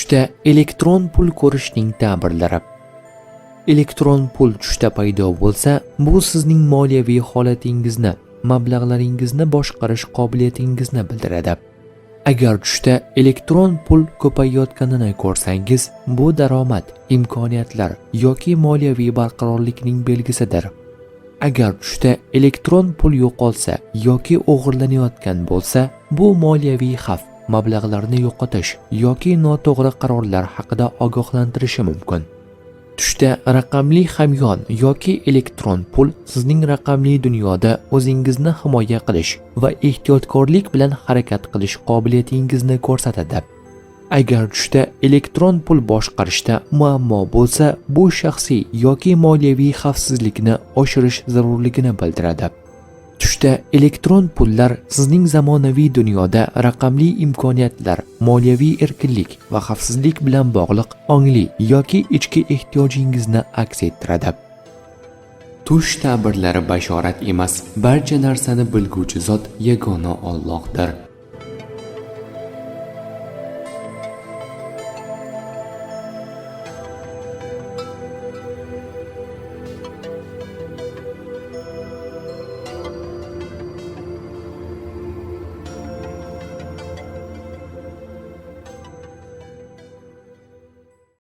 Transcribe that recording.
Tushda elektron pul ko'rishning ta'birlari. Elektron pul tushda paydo bo'lsa, bu sizning moliyaviy holatingizni, mablag'laringizni boshqarish qobiliyatingizni bildiradi. Agar tushda elektron pul ko'payayotganini ko'rsangiz, bu daromad, imkoniyatlar yoki moliyaviy barqarorlikning belgisidir. Agar tushda elektron pul yo'qolsa yoki o'g'irlanayotgan bo'lsa, bu moliyaviy xavf, mablag'larni yo'qotish yoki noto'g'ri qarorlar haqida ogohlantirishi mumkin. Tushda raqamli hamyon yoki elektron pul sizning raqamli dunyoda o'zingizni himoya qilish va ehtiyotkorlik bilan harakat qilish qobiliyatingizni ko'rsatadi. Agar tushda elektron pul boshqarishda muammo bo'lsa, bu shaxsiy yoki moliyaviy xavfsizlikni oshirish zarurligini bildiradi. Tushda elektron pullar sizning zamonaviy dunyoda raqamli imkoniyatlar, moliyaviy erkinlik va xavfsizlik bilan bog'liq ongli yoki ichki ehtiyojingizni aks ettiradi. Tush ta'birlari bashorat emas, barcha narsani bilguvchi zot yagona Allohdir.